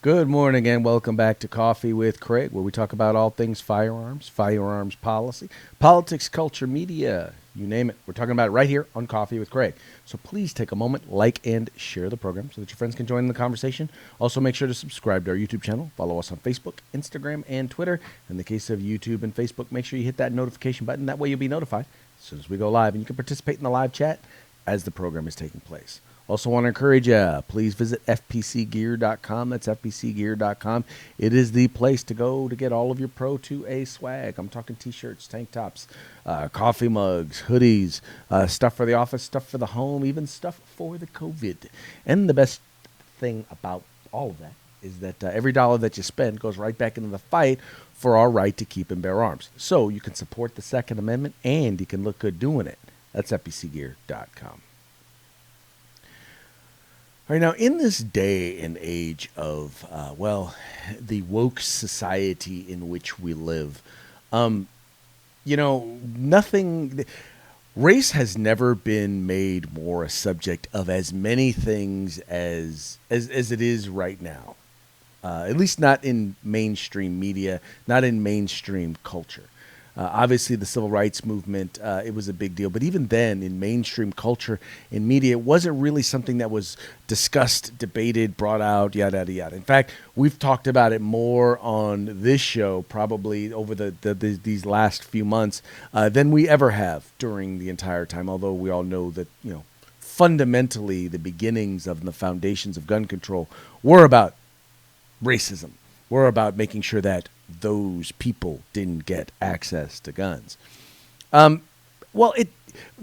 Good morning and welcome back to Coffee with Craig, where we talk about all things firearms, firearms policy, politics, culture, media, you name it. We're talking about it right here on Coffee with Craig. So please take a moment, like and share the program so that your friends can join in the conversation. Also, make sure to subscribe to our YouTube channel. Follow us on Facebook, Instagram, and Twitter. In the case of YouTube and Facebook, make sure you hit that notification button. That way you'll be notified as soon as we go live. And you can participate in the live chat as the program is taking place. Also want to encourage you, please visit fpcgear.com. That's fpcgear.com. It is the place to go to get all of your Pro 2A swag. I'm talking t-shirts, tank tops, coffee mugs, hoodies, stuff for the office, stuff for the home, even stuff for the COVID. And the best thing about all of that is that every dollar that you spend goes right back into the fight for our right to keep and bear arms. So you can support the Second Amendment and you can look good doing it. That's fpcgear.com. All right, now, in this day and age of, the woke society in which we live, race has never been made more a subject of as many things as it is right now, at least not in mainstream media, not in mainstream culture. Obviously, the civil rights movement, it was a big deal. But even then, in mainstream culture, in media, it wasn't really something that was discussed, debated, brought out, yada, yada, yada. In fact, we've talked about it more on this show probably over these last few months than we ever have during the entire time, although we all know that, fundamentally the beginnings of the foundations of gun control were about racism. Were about making sure that those people didn't get access to guns. The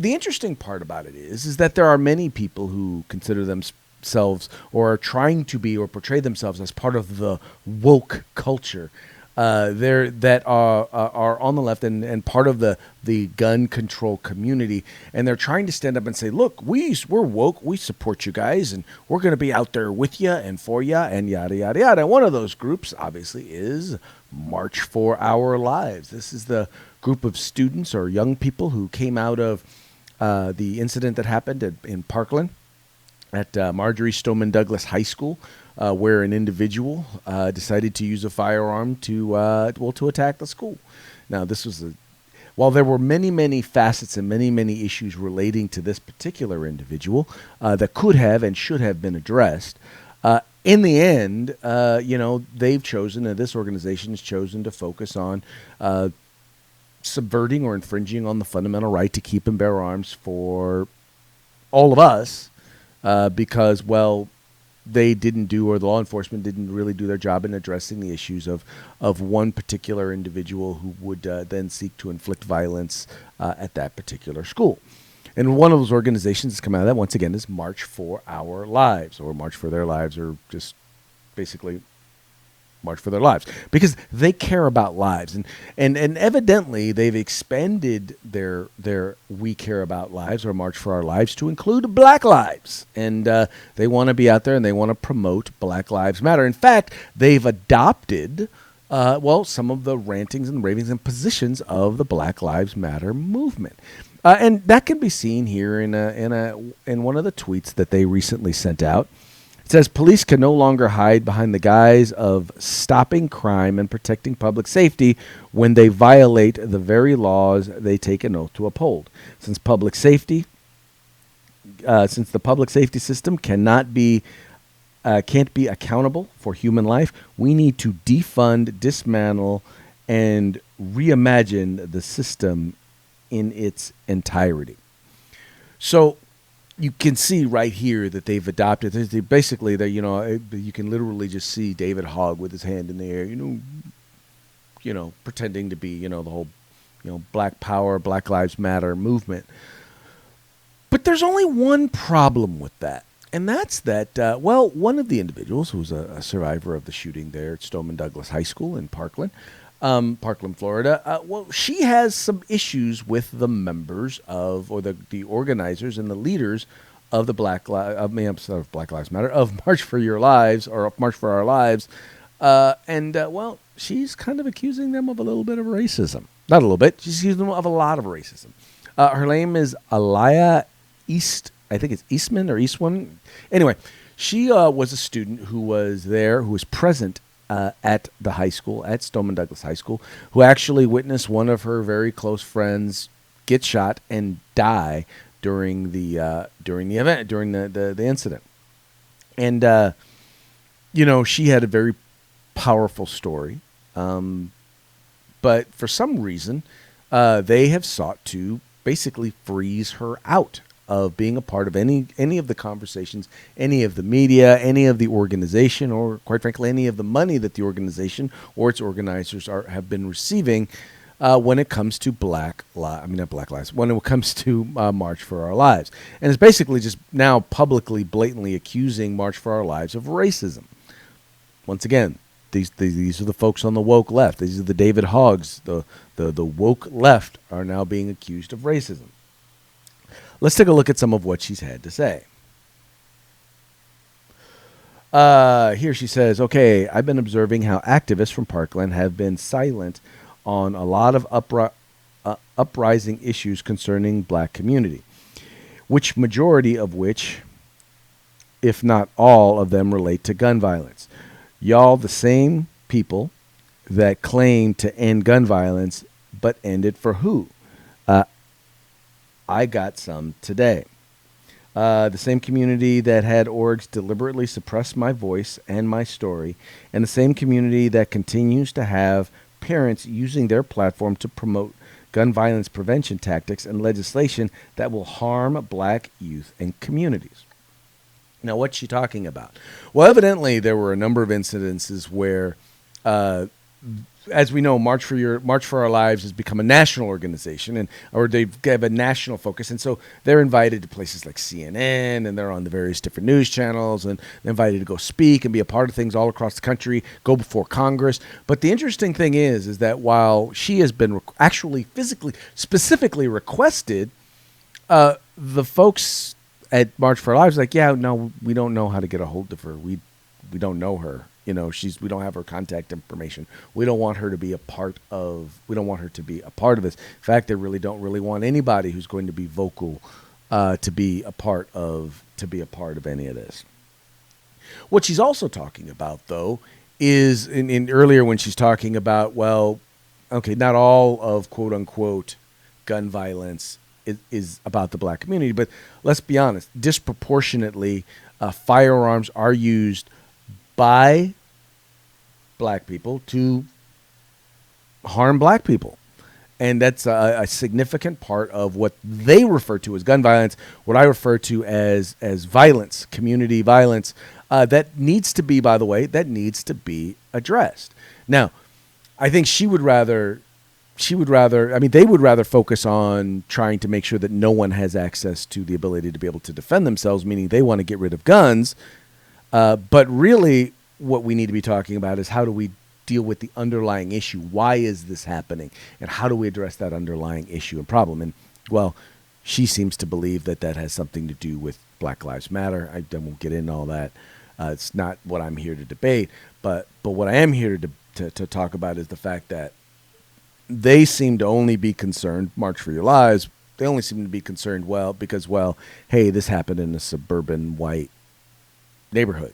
interesting part about it is that there are many people who consider themselves or are trying to be or portray themselves as part of the woke culture. That are on the left and part of the gun control community, and they're trying to stand up and say, look, we're woke, we support you guys, and we're going to be out there with you and for you, and yada, yada, yada. And one of those groups, obviously, is March for Our Lives. This is the group of students or young people who came out of the incident that happened in Parkland at Marjorie Stoneman Douglas High School, where an individual decided to use a firearm to attack the school. Now, while there were many, many facets and many, many issues relating to this particular individual that could have and should have been addressed, in the end, they've chosen, this organization has chosen to focus on subverting or infringing on the fundamental right to keep and bear arms for all of us because, they didn't do, or the law enforcement didn't really do their job in addressing the issues of one particular individual who would then seek to inflict violence at that particular school. And one of those organizations that's come out of that, once again, is March for Our Lives, or March for Their Lives, or just basically March for Their Lives, because they care about lives. And evidently they've expanded their We Care About Lives, or March for Our Lives, to include Black lives. And they want to be out there and they want to promote Black Lives Matter. In fact, they've adopted some of the rantings and ravings and positions of the Black Lives Matter movement. And that can be seen here in one of the tweets that they recently sent out. It says, police can no longer hide behind the guise of stopping crime and protecting public safety when they violate the very laws they take an oath to uphold. Since the public safety system can't be accountable for human life, we need to defund, dismantle, and reimagine the system in its entirety. So you can see right here that they've adopted. Basically, you can literally just see David Hogg with his hand in the air, pretending to be, the whole, Black Power, Black Lives Matter movement. But there's only one problem with that, and that's that, one of the individuals who's a survivor of the shooting there at Stoneman Douglas High School in Parkland, Florida. She has some issues with the members of, or the organizers and the leaders of the Black Lives Matter, of March for Your Lives, or March for Our Lives. She's kind of accusing them of a little bit of racism. Not a little bit. She's accusing them of a lot of racism. Her name is Alaya East. I think it's Eastman or Eastman. Anyway, she was a student who was there, who was present at the high school, at Stoneman Douglas High School, who actually witnessed one of her very close friends get shot and die during the event, during the incident. And she had a very powerful story, but for some reason, they have sought to basically freeze her out of being a part of any of the conversations, any of the media, any of the organization, or quite frankly, any of the money that the organization or its organizers have been receiving when it comes to when it comes to March for Our Lives. And it's basically just now publicly, blatantly accusing March for Our Lives of racism. Once again, these are the folks on the woke left. These are the David Hoggs. The woke left are now being accused of racism. Let's take a look at some of what she's had to say. Here she says, okay, I've been observing how activists from Parkland have been silent on a lot of uprising issues concerning black community, which majority of which, if not all of them, relate to gun violence. Y'all the same people that claim to end gun violence, but end it for who? I got some today. The same community that had orgs deliberately suppress my voice and my story, and the same community that continues to have parents using their platform to promote gun violence prevention tactics and legislation that will harm black youth and communities. Now, what's she talking about? Well, evidently, there were a number of incidences where as we know, March for Our Lives has become a national organization, or they have a national focus, and so they're invited to places like CNN, and they're on the various different news channels, and they're invited to go speak and be a part of things all across the country, go before Congress. But the interesting thing is that while she has been actually specifically requested, the folks at March for Our Lives are like, yeah, no, we don't know how to get a hold of her. We don't know her. We don't have her contact information. We don't want her to be a part of. We don't want her to be a part of this. In fact, they really don't want anybody who's going to be vocal to be a part of any of this. What she's also talking about, though, is in earlier when she's talking about, well, okay, not all of quote unquote gun violence is about the black community, but let's be honest, disproportionately, firearms are used by black people to harm black people. And that's a significant part of what they refer to as gun violence, what I refer to as violence, community violence, that needs to be, by the way, addressed. Now, I think they would rather focus on trying to make sure that no one has access to the ability to be able to defend themselves, meaning they want to get rid of guns. But really, what we need to be talking about is how do we deal with the underlying issue? Why is this happening? And how do we address that underlying issue and problem? And, well, she seems to believe that has something to do with Black Lives Matter. I won't get into all that. It's not what I'm here to debate. But what I am here to talk about is the fact that they seem to only be concerned, March for Your Lives, they only seem to be concerned, because, hey, this happened in a suburban white neighborhood.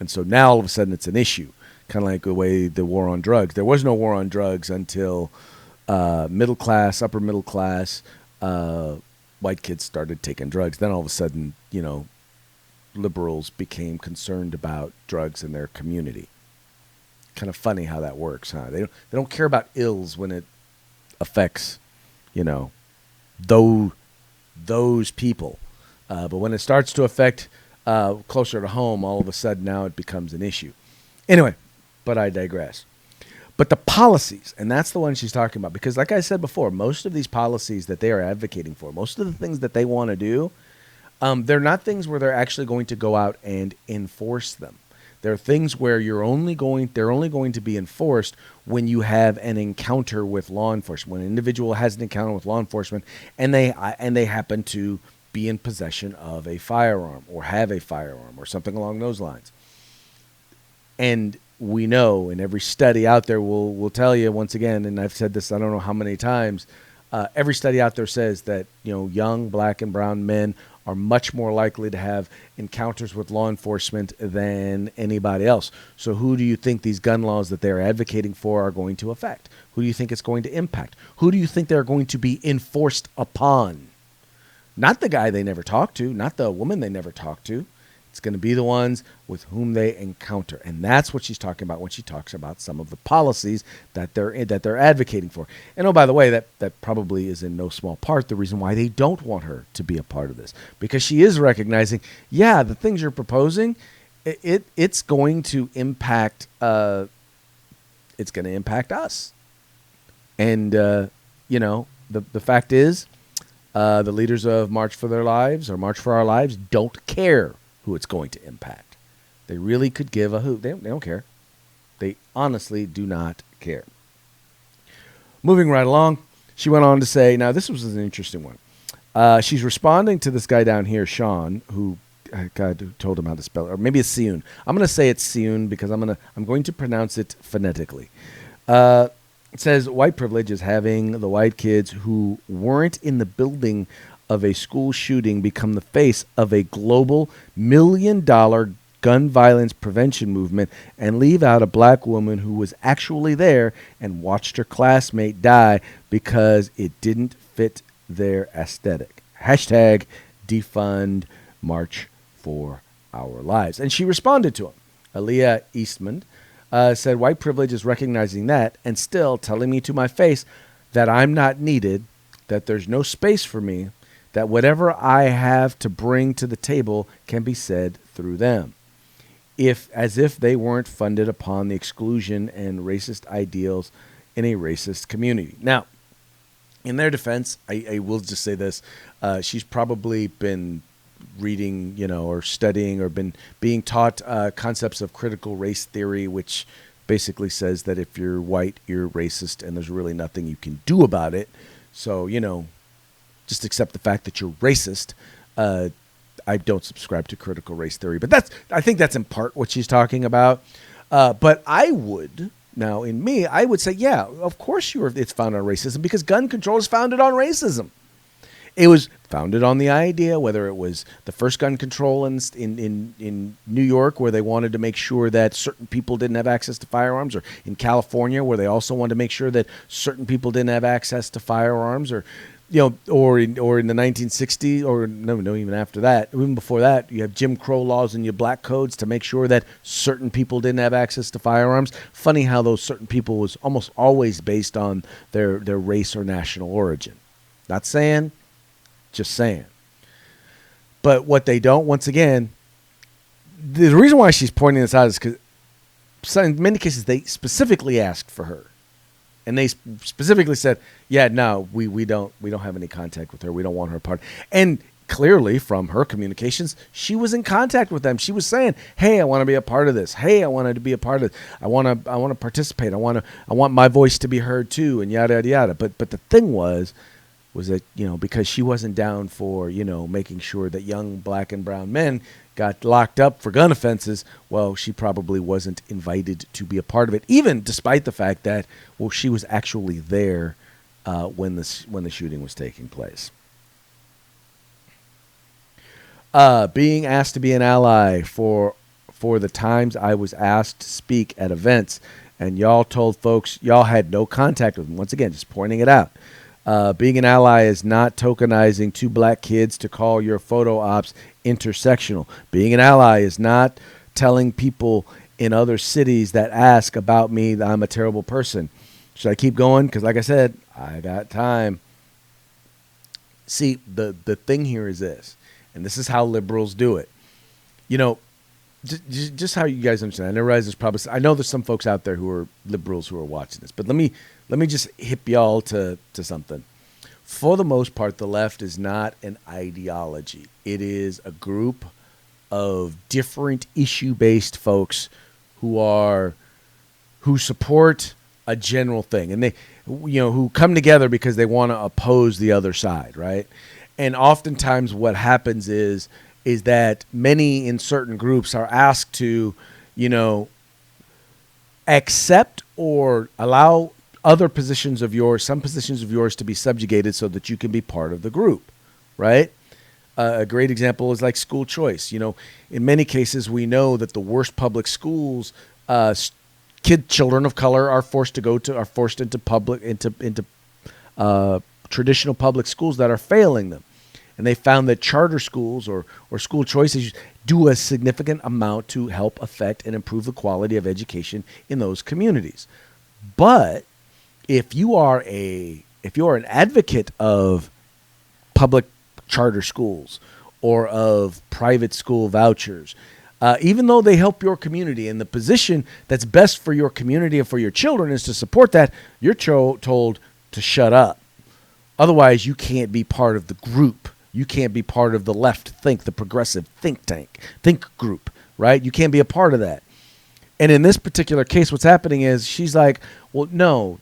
And so now all of a sudden it's an issue, kind of like the way the war on drugs. There was no war on drugs until upper middle class, white kids started taking drugs. Then all of a sudden, liberals became concerned about drugs in their community. Kind of funny how that works, huh? They don't care about ills when it affects, those people. But when it starts to affect closer to home, all of a sudden now it becomes an issue. Anyway, but I digress. But the policies, and that's the one she's talking about, because like I said before, most of these policies that they are advocating for, most of the things that they want to do, they're not things where they're actually going to go out and enforce them. They're things where they're only going to be enforced when you have an encounter with law enforcement, when an individual has an encounter with law enforcement and they happen to be in possession of a firearm or have a firearm or something along those lines. And we know, and every study out there will tell you once again, and I've said this I don't know how many times, Every study out there says that young black and brown men are much more likely to have encounters with law enforcement than anybody else. So who do you think these gun laws that they're advocating for are going to affect? Who do you think it's going to impact? Who do you think they're going to be enforced upon? Not the guy they never talked to, not the woman they never talked to. It's going to be the ones with whom they encounter. And that's what she's talking about when she talks about some of the policies that they're advocating for. And oh, by the way, that probably is in no small part the reason why they don't want her to be a part of this. Because she is recognizing, yeah, the things you're proposing, it's going to impact it's going to impact us. And the fact is, the leaders of March for Their Lives or March for Our Lives don't care who it's going to impact. They really could give a hoot. They don't care. They honestly do not care. Moving right along, she went on to say, now this was an interesting one. She's responding to this guy down here, Sean, who told him how to spell it, or maybe it's Seun. I'm going to say it's Seun because I'm going to pronounce it phonetically. It says white privilege is having the white kids who weren't in the building of a school shooting become the face of a global $1 million gun violence prevention movement and leave out a black woman who was actually there and watched her classmate die because it didn't fit their aesthetic. Hashtag defund March for Our Lives. And she responded to him. Aaliyah Eastman said, white privilege is recognizing that and still telling me to my face that I'm not needed, that there's no space for me, that whatever I have to bring to the table can be said through them, as if they weren't funded upon the exclusion and racist ideals in a racist community. Now, in their defense, I will just say this. She's probably been reading, or studying or been being taught concepts of critical race theory, which basically says that if you're white, you're racist and there's really nothing you can do about it. So, just accept the fact that you're racist. I don't subscribe to critical race theory, but I think that's in part what she's talking about. But I would say, yeah, of course it's founded on racism because gun control is founded on racism. It was founded on the idea, whether it was the first gun control in New York, where they wanted to make sure that certain people didn't have access to firearms, or in California, where they also wanted to make sure that certain people didn't have access to firearms, or or in the 1960s, or no, even after that, even before that, you have Jim Crow laws and your black codes to make sure that certain people didn't have access to firearms. Funny how those certain people was almost always based on their race or national origin. Not saying, just saying. But what they don't, once again, the reason why she's pointing this out is because in many cases they specifically asked for her. And they specifically said, yeah, no, we don't have any contact with her. We don't want her part. And clearly from her communications, she was in contact with them. She was saying, hey, I want to be a part of this. Hey, I wanted to be a part of it. I want to participate. I want my voice to be heard too, and yada, yada, yada. But the thing was that, because she wasn't down for, making sure that young black and brown men got locked up for gun offenses, well, she probably wasn't invited to be a part of it, even despite the fact that, well, she was actually there when the shooting was taking place. Being asked to be an ally for the times I was asked to speak at events, and y'all told folks y'all had no contact with them. Once again, just pointing it out. Being an ally is not tokenizing two black kids to call your photo ops intersectional. Being an ally is not telling people in other cities that ask about me that I'm a terrible person. Should I keep going? Because like I said, I got time. See, the thing here is this, and this is how liberals do it. Just how you guys understand. I realize I know there's some folks out there who are liberals who are watching this, but let me just hip y'all to something. For the most part, the left is not an ideology. It is a group of different issue-based folks who support a general thing, and they, who come together because they want to oppose the other side, right? And oftentimes, what happens is that many in certain groups are asked to, accept or allow other positions of yours, some positions of yours to be subjugated so that you can be part of the group, right? A great example is like school choice. In many cases, we know that the worst public schools, children of color are forced into traditional public schools that are failing them. And they found that charter schools or school choices do a significant amount to help affect and improve the quality of education in those communities. But if you are an advocate of public charter schools or of private school vouchers, even though they help your community and the position that's best for your community and for your children is to support that, you're told to shut up. Otherwise, you can't be part of the group. You can't be part of the the progressive think group, right? You can't be a part of that. And in this particular case, what's happening is she's like, well, no,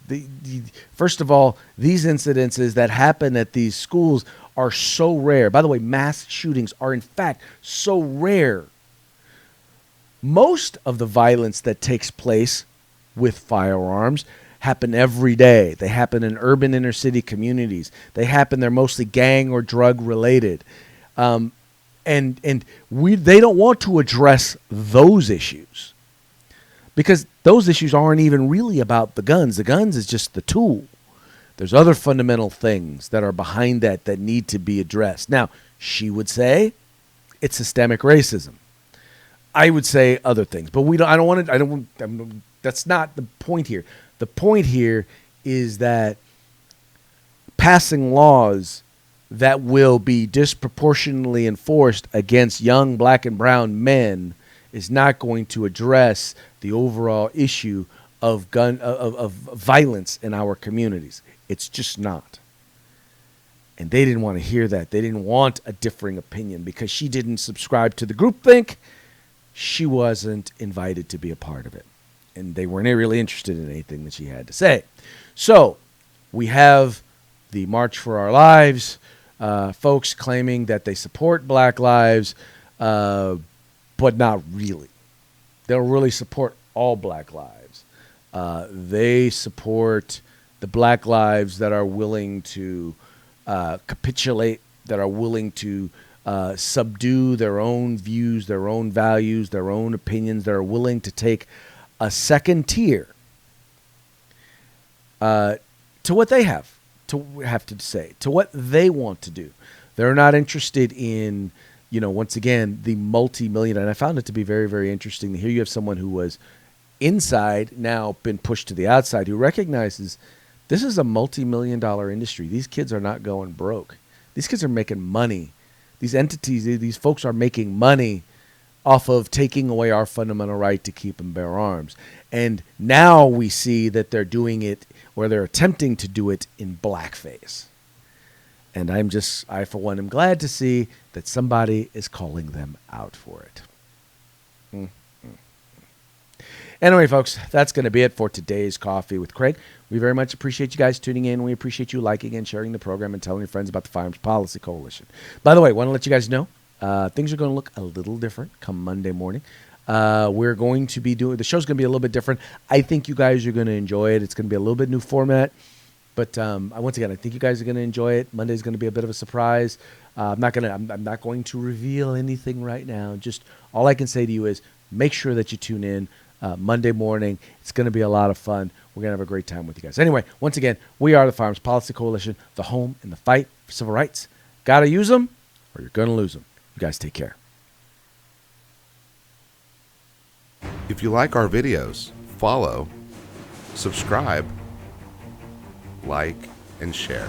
first of all, these incidences that happen at these schools are so rare. By the way, mass shootings are in fact so rare. Most of the violence that takes place with firearms happen every day. They happen in urban inner city communities. They're mostly gang or drug related. They don't want to address those issues because those issues aren't even really about the guns. The guns is just the tool. There's other fundamental things that are behind that need to be addressed. Now, she would say it's systemic racism. I would say other things, but that's not the point here. The point here is that passing laws that will be disproportionately enforced against young black and brown men is not going to address the overall issue of violence in our communities. It's just not. And they didn't want to hear that. They didn't want a differing opinion because she didn't subscribe to the groupthink. She wasn't invited to be a part of it. And they weren't really interested in anything that she had to say. So we have the March for Our Lives, folks claiming that they support Black lives, but not really. They don't really support all Black lives. They support the Black lives that are willing to capitulate, that are willing to subdue their own views, their own values, their own opinions, that are willing to take a second tier to what they have to say, to what they want to do. They're not interested in, once again, the multi-million. And I found it to be very, very interesting. Here you have someone who was inside, now been pushed to the outside, who recognizes this is a multi-million-dollar industry. These kids are not going broke. These kids are making money. These entities, these folks are making money off of taking away our fundamental right to keep and bear arms. And now we see that they're doing it, or they're attempting to do it, in blackface. And I for one am glad to see that somebody is calling them out for it. Anyway, folks, that's going to be it for today's Coffee with Craig. We very much appreciate you guys tuning in. We appreciate you liking and sharing the program and telling your friends about the Firearms Policy Coalition. By the way, I want to let you guys know, things are going to look a little different come Monday morning. We're going to be the show's going to be a little bit different. I think you guys are going to enjoy it. It's going to be a little bit new format. But once again, I think you guys are going to enjoy it. Monday's going to be a bit of a surprise. I'm not going to reveal anything right now. Just all I can say to you is make sure that you tune in Monday morning. It's going to be a lot of fun. We're going to have a great time with you guys. Anyway, once again, we are the Firearms Policy Coalition, the home in the fight for civil rights. Got to use them or you're going to lose them. You guys take care. If you like our videos, follow, subscribe, like, and share.